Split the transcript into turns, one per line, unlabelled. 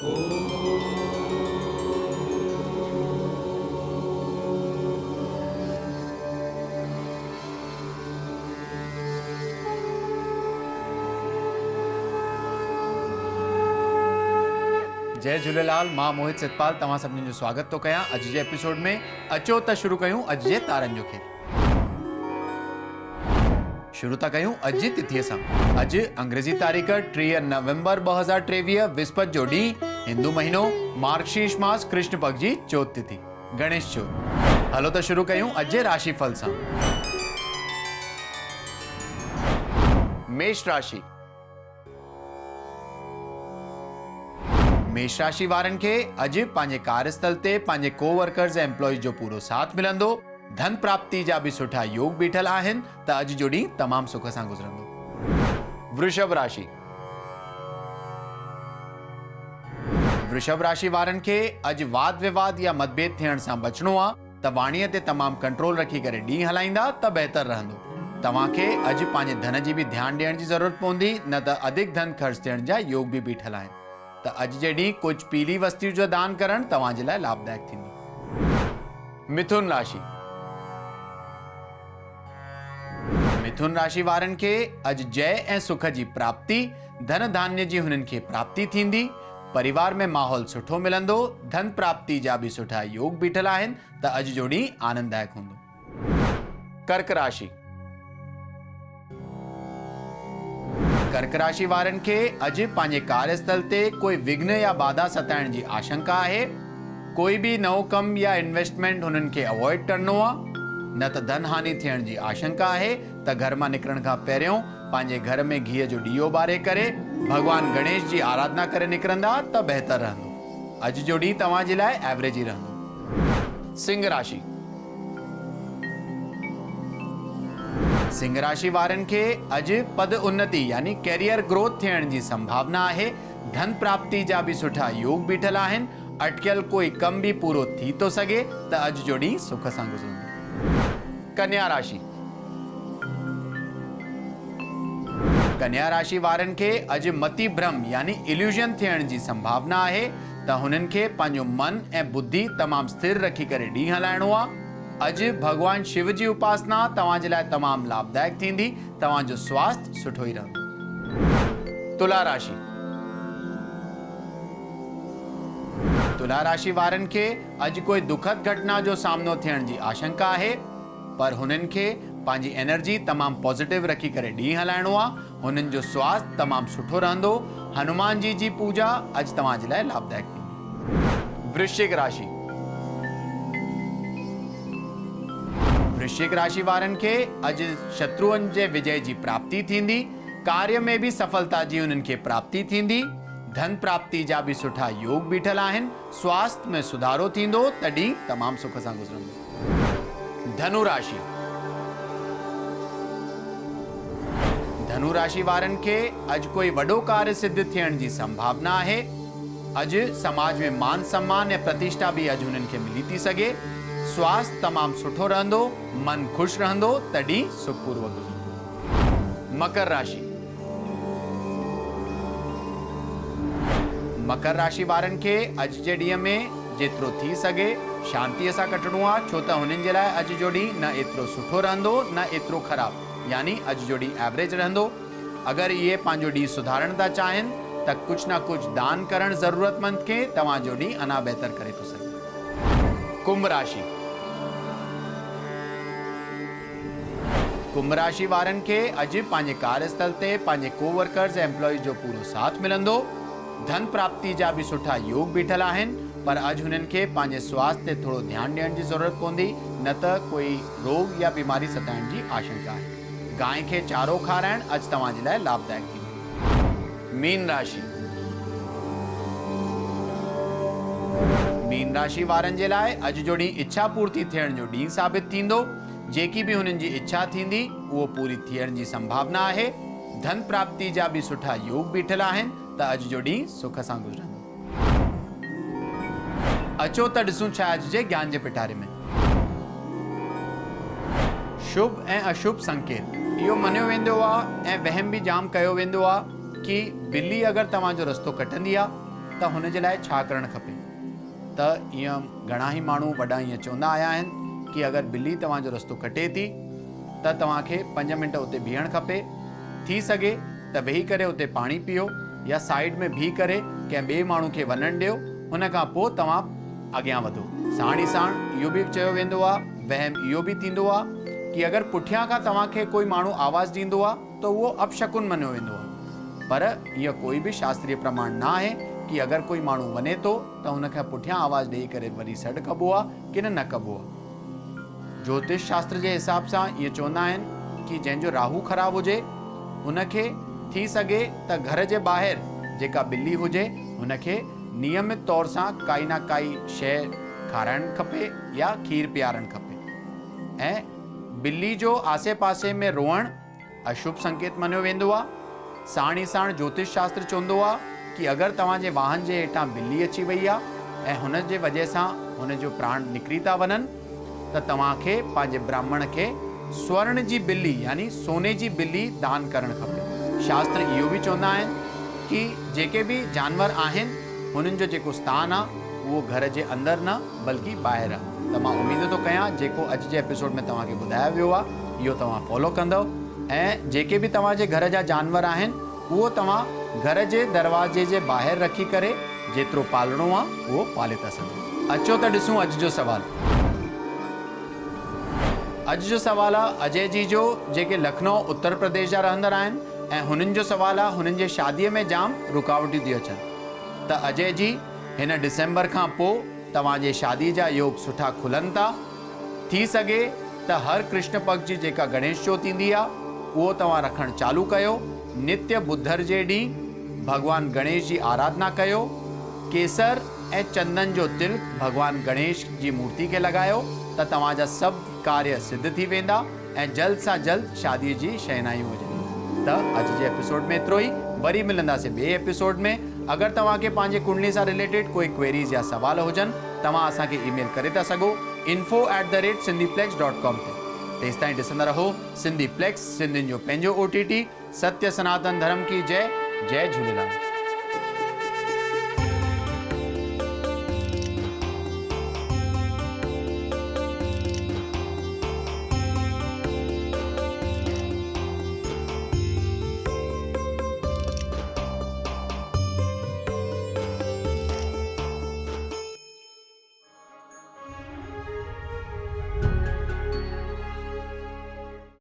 जय झूलेलाल। मां मोहित सतपाल तव्हां सभिनी जो स्वागत तो कयां अॼु जे एपिसोड में। अचो त शुरू कयूं अॼु जे तारनि जो खेल। शुरू था कयूं अॼु जी तिथीअ सां। अॼु अंग्रेजी तारीख़ 3 नवंबर 2023 विस्पत जो ॾींहुं, हिंदू महीनो मार्गशीर्ष मास कृष्ण पक्ष जी चौथ तिथि गणेश चौथ। हलो त शुरू कयूं अॼु जे राशिफल सां। मेष राशि। मेष राशि वारनि खे अॼु पंहिंजे कार्यस्थल ते पंहिंजे कोवर्कर्स ऐं एम्प्लॉइज जो पूरो साथ मिलंदो। धन प्राप्ति जा भी सुठा योग बीठल आहिनि त अॼु जो ॾींहुं तमामु सुख सां गुज़रंदो। वृषभ राशि। वृषभ राशि वारनि खे अॼु वाद विवाद या मतभेद थियण सां बचणो आहे त वाणीअ ते तमामु कंट्रोल रखी करे ॾींहुं हलाईंदा त बहितर रहंदो। तव्हांखे अॼु पंहिंजे धन जी भी ध्यानु ॾियण जी ज़रूरत पवंदी, न त अधिक धन ख़र्च थियण जा योग भी बीठल आहिनि। त अॼु जे ॾींहुं कुझु पीली वस्तु जो दान करणु तव्हांजे लाइ लाभदायक थींदो। मिथुन राशि। मिथुन राशि वारनि खे अॼु जय ऐं सुख जी प्राप्ति, धन धान्य जी हुननि खे प्राप्ति थींदी। परिवार में माहौल सुठो मिलंदो। धन प्राप्ति जा भी सुठा योग बीठल आहिनि त अॼु जो ॾींहुं आनंददायक हूंदो। कर्क राशि। कर्क राशि वारनि खे अॼु पंहिंजे कार्यस्थल ते कोई विघ्न या बाधा सताइण जी आशंका आहे। कोई भी नओं कम या इन्वेस्टमेंट हुननि खे अवॉइड करणो आहे, न त धन हानि थियण जी आशंका आहे। त घर मां निकिरण खां पहिरियों पंहिंजे घर में घीअ जो ॾीओ ॿारे करे भगवान गणेश जी आराधना करे निकिरंदा त बहितर रहंदो। अॼु जो ॾींहुं तव्हांजे लाइ एवरेज ई रहंदो। सिंह राशि। सिंह राशि वारनि खे अॼु पद उन्नति यानी कैरियर ग्रोथ थियण जी संभावना आहे। धन प्राप्ति जा भी सुठा योग बीठल आहिनि। अटकियल कोई कम भी पूरो थी तो सघे त अॼु जो ॾींहुं सुख सां गुज़रंदो। कन्या राशि। कन्या राशि वारनि खे अॼु मति भ्रम यानी इल्यूजन थियण जी संभावना आहे त हुननि खे पंहिंजो मन ऐं बुद्धि तमामु स्थिर रखी करे ॾींहुं हलाइणो आहे। अॼु भगवान शिव जी उपासना तव्हांजे लाइ तमामु लाभदायक थींदी। तव्हांजो स्वास्थ्य सुठो ई रहंदो। तुला राशि। तुला राशि वारनि खे अॼु कोई दुखद घटना जो सामनो थियण जी आशंका आहे, पर हुननि खे पंहिंजी एनर्जी तमामु पॉजिटिव रखी करे ॾींहुं हलाइणो आहे। हुननि जो स्वास्थ्य तमामु सुठो रहंदो। हनुमान जी पूजा अॼु तव्हांजे लाइ लाभदायक थींदी। वृश्चिक राशि। वृश्चिक राशि वारनि खे अॼु शत्रुअनि जे विजय जी प्राप्ति थींदी। कार्य में भी सफलता जी हुननि खे प्राप्ति थींदी। धन प्राप्ति जा भी सुठा योग बीठल आहिनि। स्वास्थ्य में सुधारो थींदो त ॾींहुं तमामु सुख सां गुज़रंदो। धनु राशि। धनु राशि वारनि खे अॼु कोई वॾो कार्य सिद्ध थियण जी संभावना आहे। अॼु समाज में मान सम्मान ऐं प्रतिष्ठा भी अॼु हुननि खे मिली थी सघे। स्वास्थ्य तमामु सुठो रहंदो। मन खुश रहंदो त ॾींहुं सुखपूर्वक गुज़रंदो। मकर राशि। मकर राशि वारनि खे अॼु जे ॾींहं में जेतिरो थी सघे शांतीअ सां कटणो आहे, छो त हुननि जे लाइ अॼु जो ॾींहुं न एतिरो सुठो रहंदो न एतिरो ख़राबु, यानी अॼु जो ॾींहुं एवरेज रहंदो। अगरि इहे पंहिंजो ॾींहुं सुधारण था चाहिनि त कुझु न कुझु दान करणु ज़रूरतमंद खे तव्हांजो ॾींहुं अञा बहितर करे थो सघे। कुंभ राशि। कुंभ राशि वारनि खे अॼु पंहिंजे कार्यस्थल ते पंहिंजे कोवर्कर्स ऐं एम्प्लॉइज जो पूरो साथ मिलंदो। धन प्राप्ति जा भी सुठा योग बीठल आहिनि, पर अॼु हुननि खे पंहिंजे स्वास्थ्य ते थोरो ध्यानु ॾियण जी ज़रूरत पवंदी, न त कोई रोग या बीमारी सताइण जी आशंका आहे। गांइ खे चारो खाराइणु अॼु तव्हांजे लाइ लाभदायक थींदो। मीन राशि। मीन राशि वारनि जे लाइ अॼु जो ॾींहुं इच्छा पूर्ति थियण जो ॾींहुं साबित थींदो। जेकी भी हुननि जी इच्छा थींदी उहो पूरी थियण जी संभावना आहे। धन प्राप्ति जा भी सुठा योग बीठल आहिनि त अॼु जो ॾींहुं सुख सां गुज़रंदो। अचो त ॾिसूं छा अॼु जे ज्ञान जे पिटारे में। शुभ ऐं अशुभ संकेत। इहो मञियो वेंदो आहे ऐं वहम भी जाम कयो वेंदो आहे कि बिल्ली अगरि तव्हांजो रस्तो कटंदी आहे त हुन जे लाइ छा करणु खपे। त ईअं घणा ई माण्हू वॾा ईअं चवंदा आया आहिनि कि अगरि ॿिली तव्हांजो रस्तो कटे थी त तव्हांखे 5 मिंट उते बीहणु खपे। थी सघे त वेही करे उते पाणी पीओ या साइड में बीह करे कंहिं ॿिए माण्हू खे वञणु ॾियो, हुन खां पोइ तव्हां अॻियां वधो। साण ई साण इहो बि चयो वेंदो आहे, वहम इहो बि थींदो आहे कि अगरि पुठियां खां तव्हांखे कोई माण्हू आवाज़ ॾींदो आहे त उहो अपशकुन मञियो वेंदो आहे। पर इहो कोई बि शास्त्रीय प्रमाण न आहे कि अगरि कोई माण्हू वञे थो त हुनखे पुठियां आवाज़ ॾेई करे वरी सॾु कबो आहे कि न कबो आहे। ज्योतिष शास्त्र जे हिसाब सां इहे चवंदा आहिनि कि जंहिंजो राहू ख़राबु हुजे हुनखे थी सघे त घर जे ॿाहिरि जेका ॿिली हुजे हुनखे नियमित तौर सां काई न काई शइ खाराइणु खपे या खीर पीआरणु खपे। ऐं ॿिली जो आसे पासे में रोअणु अशुभ संकेत मञियो वेंदो आहे। साण ई साण ज्योतिष शास्त्र चवंदो आहे कि अगरि तव्हांजे वाहन जे हेठां ॿिली अची वई आहे ऐं हुन जे वजह सां हुन जो प्राण निकिरी था वञनि त तव्हांखे पंहिंजे ब्राह्मण खे स्वर्ण जी ॿिली यानी सोने जी ॿिली दान करणु खपे। शास्त्र इहो बि चवंदा आहिनि कि जेके बि जानवर आहिनि हुननि जो जेको स्थान आहे उहो घर जे अंदरि न बल्कि ॿाहिरि आहे। त मां उमेद थो कयां जेको अॼु जे एपिसोड में तव्हांखे ॿुधायो वियो आहे इहो तव्हां फॉलो कंदव ऐं जेके बि तव्हांजे घर जा जानवर आहिनि उहो तव्हां घर जे दरवाजे जे ॿाहिरि रखी करे जेतिरो पालणो आहे उहो पाले था सघो। अचो त ॾिसूं अॼु जो सुवालु। अॼु जो सुवालु आहे अजय जी जो, जेके लखनऊ उत्तर प्रदेश जा रहंदड़ आहिनि ऐं हुननि जो सुवालु आहे हुननि जे शादीअ में जाम रुकावटूं थी अचनि। त अजय जी हिन डिसेंबर खां पोइ तव्हांजे शादी जा योग सुठा खुलनि था। थी सघे त हर कृष्ण पक्ष जी जेका गणेश चौथ ईंदी आहे उहो तव्हां रखणु चालू कयो। नित्य बुधर जे ॾींहुं भॻवान गणेश जी आराधना कयो। केसर ऐं चंदन जो तिल भॻवान गणेश जी मूर्ति खे लॻायो त तव्हांजा सभु कार्य सिद्ध थी वेंदा ऐं जल्द सां जल्द शादीअ जी शहनाइयूं हुजनि। त अॼु जे एपिसोड में एतिरो ई। वरी मिलंदासीं ॿिए एपिसोड में। अगरि तव्हांखे पंहिंजे कुंडली सां रिलेटेड कोई क्वेरीज़ या सवाल हुजनि तव्हां असांखे ईमेल करे था सघो info@sindhiplex.com ते। तेसि ताईं ॾिसंदा रहो सिंधी प्लेक्स, सिंधियुनि जो पंहिंजो OTT। सत्य सनातन धर्म की जय। जय झूलेलाल।